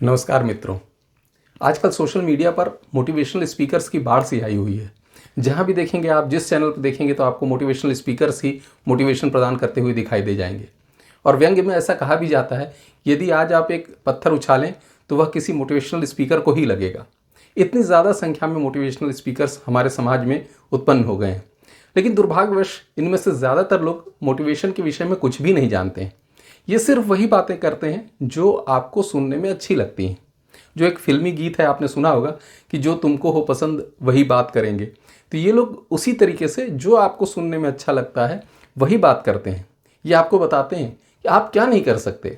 नमस्कार मित्रों। आजकल सोशल मीडिया पर मोटिवेशनल स्पीकर्स की बाढ़ सी आई हुई है। जहां भी देखेंगे आप, जिस चैनल पर देखेंगे तो आपको मोटिवेशनल स्पीकर्स ही मोटिवेशन प्रदान करते हुए दिखाई दे जाएंगे। और व्यंग्य में ऐसा कहा भी जाता है, यदि आज आप एक पत्थर उछालें तो वह किसी मोटिवेशनल स्पीकर को ही लगेगा। इतनी ज़्यादा संख्या में मोटिवेशनल स्पीकर्स हमारे समाज में उत्पन्न हो गए हैं, लेकिन दुर्भाग्यवश इनमें से ज़्यादातर लोग मोटिवेशन के विषय में कुछ भी नहीं जानते हैं। ये सिर्फ वही बातें करते हैं जो आपको सुनने में अच्छी लगती हैं। जो एक फिल्मी गीत है, आपने सुना होगा कि जो तुमको हो पसंद वही बात करेंगे। तो ये लोग उसी तरीके से जो आपको सुनने में अच्छा लगता है वही बात करते हैं। ये आपको बताते हैं कि आप क्या नहीं कर सकते,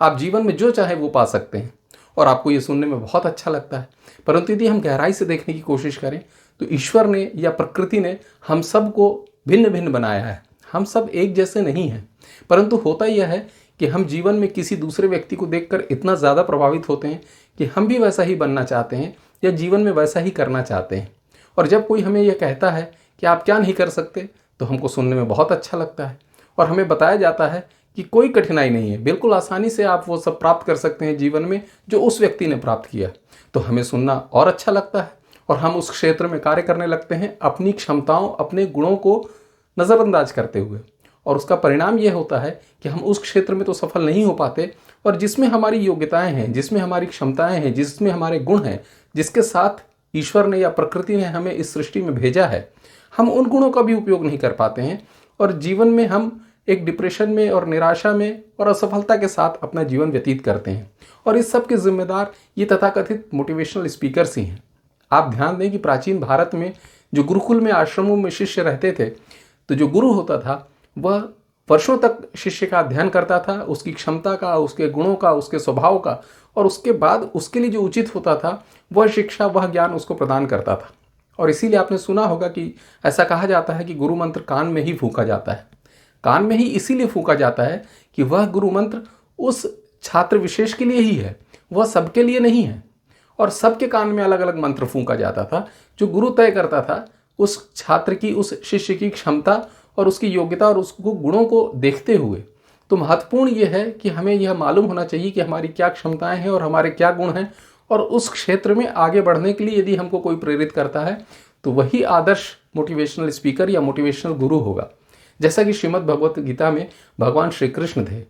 आप जीवन में जो चाहे वो पा सकते हैं, और आपको ये सुनने में बहुत अच्छा लगता है। परंतु यदि हम गहराई से देखने की कोशिश करें तो ईश्वर ने या प्रकृति ने हम सब को भिन्न भिन्न बनाया है। हम सब एक जैसे नहीं हैं। परंतु होता यह है कि हम जीवन में किसी दूसरे व्यक्ति को देखकर इतना ज़्यादा प्रभावित होते हैं कि हम भी वैसा ही बनना चाहते हैं या जीवन में वैसा ही करना चाहते हैं। और जब कोई हमें यह कहता है कि आप क्या नहीं कर सकते, तो हमको सुनने में बहुत अच्छा लगता है। और हमें बताया जाता है कि कोई कठिनाई नहीं है, बिल्कुल आसानी से आप वो सब प्राप्त कर सकते हैं जीवन में जो उस व्यक्ति ने प्राप्त किया। तो हमें सुनना और अच्छा लगता है और हम उस क्षेत्र में कार्य करने लगते हैं, अपनी क्षमताओं, अपने गुणों को नज़रअंदाज करते हुए। और उसका परिणाम यह होता है कि हम उस क्षेत्र में तो सफल नहीं हो पाते, और जिसमें हमारी योग्यताएं हैं, जिसमें हमारी क्षमताएं हैं, जिसमें हमारे गुण हैं, जिसके साथ ईश्वर ने या प्रकृति ने हमें इस सृष्टि में भेजा है, हम उन गुणों का भी उपयोग नहीं कर पाते हैं। और जीवन में हम एक डिप्रेशन में और निराशा में और असफलता के साथ अपना जीवन व्यतीत करते हैं। और इस सब के जिम्मेदार ये तथाकथित मोटिवेशनल स्पीकर्स ही हैं। आप ध्यान दें कि प्राचीन भारत में जो गुरुकुल में, आश्रमों में शिष्य रहते थे, तो जो गुरु होता था वह वर्षों तक शिष्य का अध्ययन करता था, उसकी क्षमता का, उसके गुणों का, उसके स्वभाव का, और उसके बाद उसके लिए जो उचित होता था वह शिक्षा, वह ज्ञान उसको प्रदान करता था। और इसीलिए आपने सुना होगा कि ऐसा कहा जाता है कि गुरु मंत्र कान में ही फूंका जाता है। कान में ही इसीलिए फूंका जाता है कि वह गुरु मंत्र उस छात्र विशेष के लिए ही है, वह सबके लिए नहीं है। और सबके कान में अलग अलग मंत्र फूंका जाता था, जो गुरु तय करता था उस छात्र की, उस शिष्य की क्षमता और उसकी योग्यता और उसको गुणों को देखते हुए। तो महत्वपूर्ण यह है कि हमें यह मालूम होना चाहिए कि हमारी क्या क्षमताएं हैं और हमारे क्या गुण हैं, और उस क्षेत्र में आगे बढ़ने के लिए यदि हमको कोई प्रेरित करता है तो वही आदर्श मोटिवेशनल स्पीकर या मोटिवेशनल गुरु होगा। जैसा कि श्रीमद् भगवत गीता में भगवान श्री कृष्ण थे।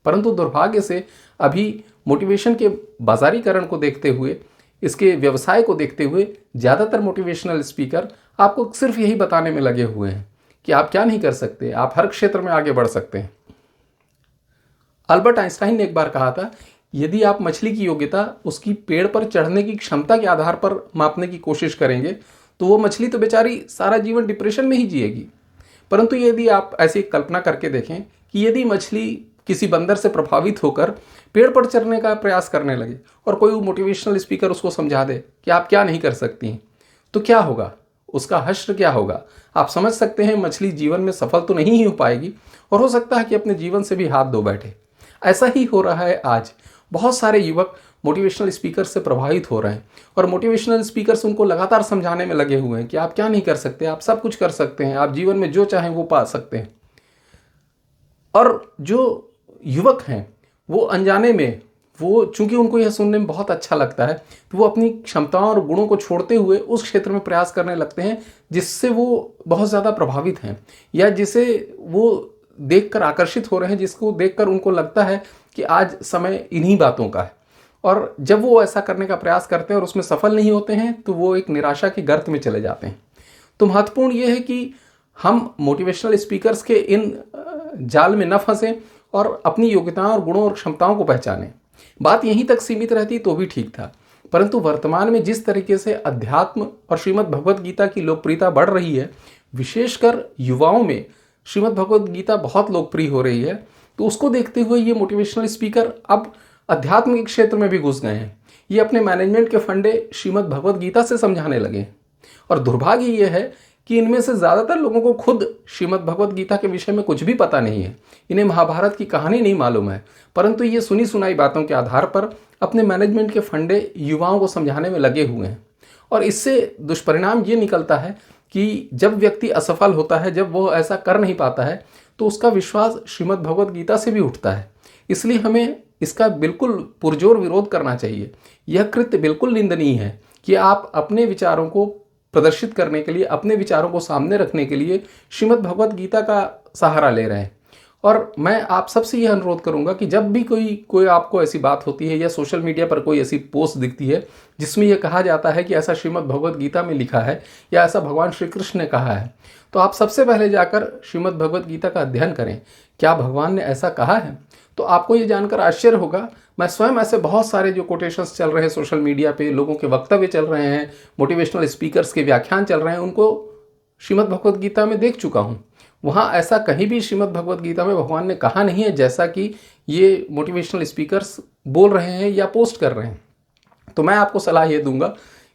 परंतु दुर्भाग्य से अभी मोटिवेशन के बाजारीकरण को देखते हुए, इसके व्यवसाय को देखते हुए, ज़्यादातर मोटिवेशनल स्पीकर आपको सिर्फ यही बताने में लगे हुए हैं कि आप क्या नहीं कर सकते, आप हर क्षेत्र में आगे बढ़ सकते हैं। अल्बर्ट आइंस्टाइन ने एक बार कहा था, यदि आप मछली की योग्यता उसकी पेड़ पर चढ़ने की क्षमता के आधार पर मापने की कोशिश करेंगे तो वो मछली तो बेचारी सारा जीवन डिप्रेशन में ही जिएगी। परंतु यदि आप ऐसी कल्पना करके देखें कि यदि मछली किसी बंदर से प्रभावित होकर पेड़ पर चढ़ने का प्रयास करने लगे और कोई मोटिवेशनल स्पीकर उसको समझा दे कि आप क्या नहीं कर सकती हैं, तो क्या होगा, उसका हश्र क्या होगा। आप समझ सकते हैं, मछली जीवन में सफल तो नहीं ही हो पाएगी और हो सकता है कि अपने जीवन से भी हाथ धो बैठे। ऐसा ही हो रहा है आज। बहुत सारे युवक मोटिवेशनल स्पीकर से प्रभावित हो रहे हैं और मोटिवेशनल स्पीकर्स उनको लगातार समझाने में लगे हुए हैं कि आप क्या नहीं कर सकते, आप सब कुछ कर सकते हैं, आप जीवन में जो चाहें वो पा सकते हैं। और जो युवक हैं वो अनजाने में, वो चूंकि उनको यह सुनने में बहुत अच्छा लगता है, तो वो अपनी क्षमताओं और गुणों को छोड़ते हुए उस क्षेत्र में प्रयास करने लगते हैं जिससे वो बहुत ज़्यादा प्रभावित हैं, या जिसे वो देखकर आकर्षित हो रहे हैं, जिसको देखकर उनको लगता है कि आज समय इन्हीं बातों का है। और जब वो ऐसा करने का प्रयास करते हैं और उसमें सफल नहीं होते हैं तो वो एक निराशा के गर्त में चले जाते हैं। तो महत्वपूर्ण ये है कि हम मोटिवेशनल स्पीकर्स के इन जाल में न फंसें और अपनी योग्यताओं और गुणों और क्षमताओं को पहचानें। बात यहीं तक सीमित रहती तो भी ठीक था, परंतु वर्तमान में जिस तरीके से अध्यात्म और श्रीमद् भगवत गीता की लोकप्रियता बढ़ रही है, विशेषकर युवाओं में श्रीमद् भगवत गीता बहुत लोकप्रिय हो रही है, तो उसको देखते हुए ये मोटिवेशनल स्पीकर अब अध्यात्म के क्षेत्र में भी घुस गए हैं। ये अपने मैनेजमेंट के फंडे श्रीमद् भगवत गीता से समझाने लगे। और दुर्भाग्य ये है कि इनमें से ज़्यादातर लोगों को खुद श्रीमद् भगवत गीता के विषय में कुछ भी पता नहीं है, इन्हें महाभारत की कहानी नहीं मालूम है, परंतु ये सुनी सुनाई बातों के आधार पर अपने मैनेजमेंट के फंडे युवाओं को समझाने में लगे हुए हैं। और इससे दुष्परिणाम ये निकलता है कि जब व्यक्ति असफल होता है, जब वो ऐसा कर नहीं पाता है, तो उसका विश्वास श्रीमद् भगवत गीता से भी उठता है। इसलिए हमें इसका बिल्कुल पुरजोर विरोध करना चाहिए। यह कृत्य बिल्कुल निंदनीय है कि आप अपने विचारों को प्रदर्शित करने के लिए, अपने विचारों को सामने रखने के लिए श्रीमद् भगवत गीता का सहारा ले रहे हैं। और मैं आप सबसे यह अनुरोध करूंगा कि जब भी कोई आपको ऐसी बात होती है या सोशल मीडिया पर कोई ऐसी पोस्ट दिखती है जिसमें यह कहा जाता है कि ऐसा श्रीमद् भगवत गीता में लिखा है या ऐसा भगवान श्री कृष्ण ने कहा है, तो आप सबसे पहले जाकर श्रीमद् भगवत गीता का अध्ययन करें। क्या भगवान ने ऐसा कहा है? तो आपको ये जानकर आश्चर्य होगा। मैं स्वयं ऐसे बहुत सारे जो कोटेशंस चल रहे हैं सोशल मीडिया पे, लोगों के वक्तव्य चल रहे हैं, मोटिवेशनल स्पीकर्स के व्याख्यान चल रहे हैं, उनको श्रीमद् भगवत गीता में देख चुका हूँ। वहाँ ऐसा कहीं भी श्रीमद् भगवत गीता में भगवान ने कहा नहीं है जैसा कि ये मोटिवेशनल स्पीकर्स बोल रहे हैं या पोस्ट कर रहे हैं। तो मैं आपको सलाह ये दूंगा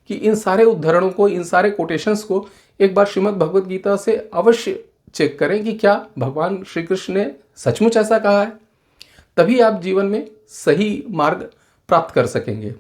कि इन सारे उद्धरणों को, इन सारे कोटेशंस को एक बार श्रीमद् भगवत गीता से अवश्य चेक करें कि क्या भगवान श्री कृष्ण ने सचमुच ऐसा कहा है। तभी आप जीवन में सही मार्ग प्राप्त कर सकेंगे।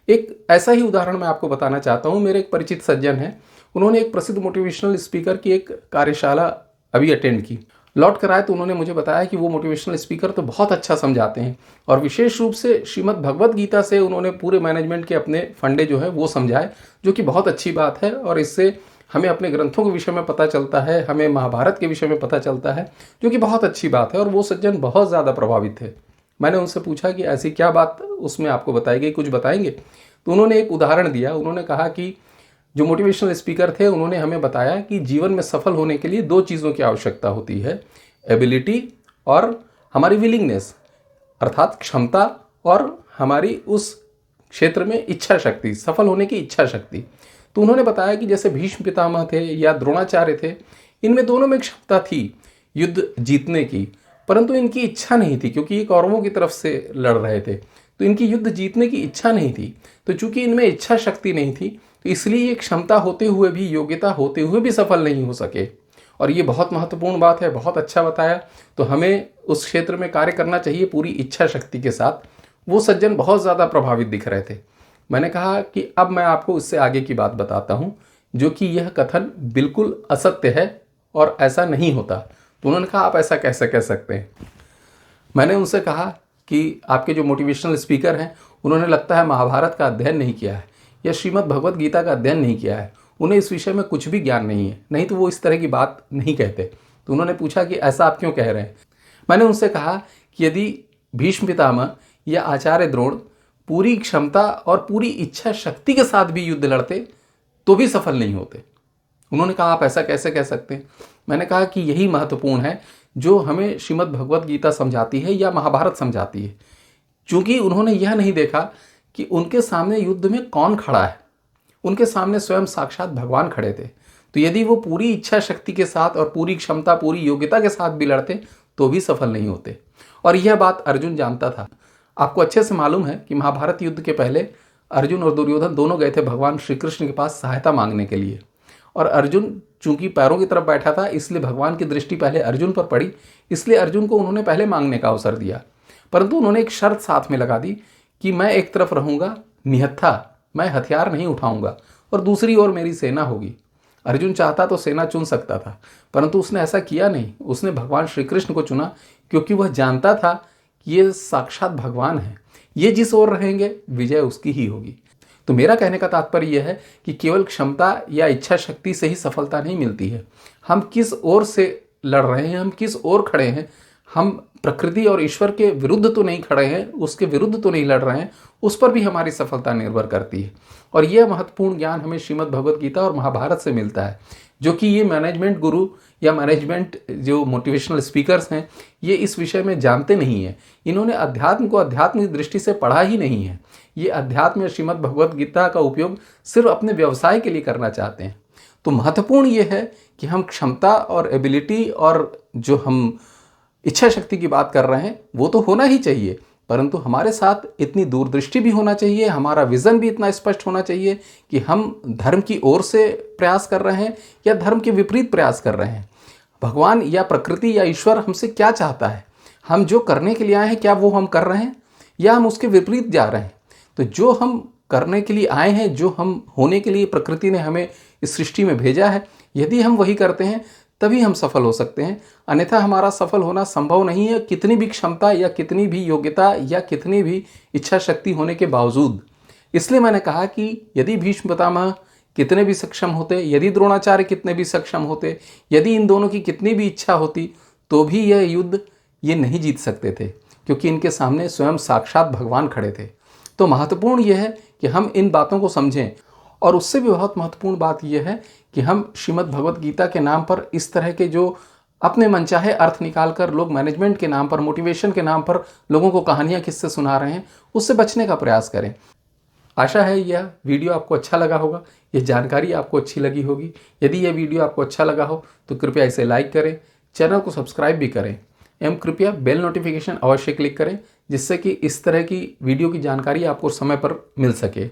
एक ऐसा ही उदाहरण मैं आपको बताना चाहता हूँ। मेरे एक परिचित सज्जन हैं, उन्होंने एक प्रसिद्ध मोटिवेशनल स्पीकर की एक कार्यशाला अभी अटेंड की। लौट कर आए तो उन्होंने मुझे बताया कि वो मोटिवेशनल स्पीकर तो बहुत अच्छा समझाते हैं और विशेष रूप से श्रीमद् भगवत गीता से उन्होंने पूरे मैनेजमेंट के अपने फंडे जो है वो समझाए, जो कि बहुत अच्छी बात है। और इससे हमें अपने ग्रंथों के विषय में पता चलता है, हमें महाभारत के विषय में पता चलता है, जो कि बहुत अच्छी बात है। और वो सज्जन बहुत ज़्यादा प्रभावित थे। मैंने उनसे पूछा कि ऐसी क्या बात उसमें आपको बताई गई, कुछ बताएंगे? तो उन्होंने एक उदाहरण दिया। उन्होंने कहा कि जो मोटिवेशनल स्पीकर थे उन्होंने हमें बताया कि जीवन में सफल होने के लिए 2 चीज़ों की आवश्यकता होती है, एबिलिटी और हमारी विलिंगनेस, अर्थात क्षमता और हमारी उस क्षेत्र में इच्छा शक्ति, सफल होने की इच्छा शक्ति। तो उन्होंने बताया कि जैसे भीष्म पितामह थे या द्रोणाचार्य थे, इनमें दोनों में क्षमता थी युद्ध जीतने की, परंतु इनकी इच्छा नहीं थी, क्योंकि ये कौरवों की तरफ से लड़ रहे थे, तो इनकी युद्ध जीतने की इच्छा नहीं थी। तो चूंकि इनमें इच्छा शक्ति नहीं थी, तो इसलिए ये क्षमता होते हुए भी, योग्यता होते हुए भी सफल नहीं हो सके। और ये बहुत महत्वपूर्ण बात है, बहुत अच्छा बताया। तो हमें उस क्षेत्र में कार्य करना चाहिए पूरी इच्छा शक्ति के साथ। वो सज्जन बहुत ज़्यादा प्रभावित दिख रहे थे। मैंने कहा कि अब मैं आपको इससे आगे की बात बताता हूँ, जो कि यह कथन बिल्कुल असत्य है और ऐसा नहीं होता। तो उन्होंने कहा, आप ऐसा कैसे कह सकते हैं? मैंने उनसे कहा कि आपके जो मोटिवेशनल स्पीकर हैं, उन्होंने लगता है महाभारत का अध्ययन नहीं किया है या श्रीमद् भगवत गीता का अध्ययन नहीं किया है, उन्हें इस विषय में कुछ भी ज्ञान नहीं है, नहीं तो वो इस तरह की बात नहीं कहते। तो उन्होंने पूछा कि ऐसा आप क्यों कह रहे हैं? मैंने उनसे कहा कि यदि भीष्म पितामह या आचार्य द्रोण पूरी क्षमता और पूरी इच्छा शक्ति के साथ भी युद्ध लड़ते तो भी सफल नहीं होते। उन्होंने कहा, आप ऐसा कैसे कह सकते हैं? मैंने कहा कि यही महत्वपूर्ण है जो हमें श्रीमद् भगवत गीता समझाती है या महाभारत समझाती है। क्योंकि उन्होंने यह नहीं देखा कि उनके सामने युद्ध में कौन खड़ा है, उनके सामने स्वयं साक्षात भगवान खड़े थे। तो यदि वो पूरी इच्छा शक्ति के साथ और पूरी क्षमता, पूरी योग्यता के साथ भी लड़ते तो भी सफल नहीं होते। और यह बात अर्जुन जानता था। आपको अच्छे से मालूम है कि महाभारत युद्ध के पहले अर्जुन और दुर्योधन दोनों गए थे भगवान श्री कृष्ण के पास सहायता मांगने के लिए। और अर्जुन चूंकि पैरों की तरफ बैठा था, इसलिए भगवान की दृष्टि पहले अर्जुन पर पड़ी, इसलिए अर्जुन को उन्होंने पहले मांगने का अवसर दिया। परंतु उन्होंने एक शर्त साथ में लगा दी कि मैं एक तरफ रहूंगा निहत्था, मैं हथियार नहीं उठाऊंगा और दूसरी ओर मेरी सेना होगी। अर्जुन चाहता तो सेना चुन सकता था, परंतु उसने ऐसा किया नहीं। उसने भगवान श्री कृष्ण को चुना, क्योंकि वह जानता था कि ये साक्षात भगवान है, ये जिस ओर रहेंगे विजय उसकी ही होगी। तो मेरा कहने का तात्पर्य यह है कि केवल क्षमता या इच्छा शक्ति से ही सफलता नहीं मिलती है। हम किस ओर से लड़ रहे हैं, हम किस ओर खड़े हैं, हम प्रकृति और ईश्वर के विरुद्ध तो नहीं खड़े हैं, उसके विरुद्ध तो नहीं लड़ रहे हैं, उस पर भी हमारी सफलता निर्भर करती है। और यह महत्वपूर्ण ज्ञान हमें श्रीमद् भगवत गीता और महाभारत से मिलता है, जो कि ये मैनेजमेंट गुरु या मैनेजमेंट जो मोटिवेशनल स्पीकर्स हैं, ये इस विषय में जानते नहीं हैं। इन्होंने अध्यात्म को अध्यात्म की दृष्टि से पढ़ा ही नहीं है। ये अध्यात्म या श्रीमद् भगवत गीता का उपयोग सिर्फ अपने व्यवसाय के लिए करना चाहते हैं। तो महत्वपूर्ण ये है कि हम क्षमता और एबिलिटी और जो हम इच्छा शक्ति की बात कर रहे हैं वो तो होना ही चाहिए, परंतु हमारे साथ इतनी दूरदृष्टि भी होना चाहिए, हमारा विज़न भी इतना स्पष्ट होना चाहिए कि हम धर्म की ओर से प्रयास कर रहे हैं या धर्म के विपरीत प्रयास कर रहे हैं। भगवान या प्रकृति या ईश्वर हमसे क्या चाहता है, हम जो करने के लिए आए हैं क्या वो हम कर रहे हैं या हम उसके विपरीत जा रहे हैं। तो जो हम करने के लिए आए हैं, जो हम होने के लिए प्रकृति ने हमें इस सृष्टि में भेजा है, यदि हम वही करते हैं तभी हम सफल हो सकते हैं, अन्यथा हमारा सफल होना संभव नहीं है, कितनी भी क्षमता या कितनी भी योग्यता या कितनी भी इच्छा शक्ति होने के बावजूद। इसलिए मैंने कहा कि यदि भीष्म पितामह कितने भी सक्षम होते, यदि द्रोणाचार्य कितने भी सक्षम होते, यदि इन दोनों की कितनी भी इच्छा होती, तो भी यह युद्ध ये नहीं जीत सकते थे, क्योंकि इनके सामने स्वयं साक्षात भगवान खड़े थे। तो महत्वपूर्ण यह है कि हम इन बातों को समझें, और उससे भी बहुत महत्वपूर्ण बात यह है कि हम श्रीमद् भगवत गीता के नाम पर इस तरह के जो अपने मनचाहे अर्थ निकालकर लोग मैनेजमेंट के नाम पर, मोटिवेशन के नाम पर लोगों को कहानियां किस्से सुना रहे हैं, उससे बचने का प्रयास करें। आशा है यह वीडियो आपको अच्छा लगा होगा, यह जानकारी आपको अच्छी लगी होगी। यदि यह वीडियो आपको अच्छा लगा हो तो कृपया इसे लाइक करें, चैनल को सब्सक्राइब भी करें एवं कृपया बेल नोटिफिकेशन अवश्य क्लिक करें, जिससे कि इस तरह की वीडियो की जानकारी आपको समय पर मिल सके।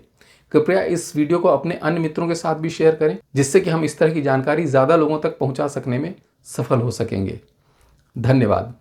कृपया इस वीडियो को अपने अन्य मित्रों के साथ भी शेयर करें, जिससे कि हम इस तरह की जानकारी ज़्यादा लोगों तक पहुंचा सकने में सफल हो सकेंगे। धन्यवाद।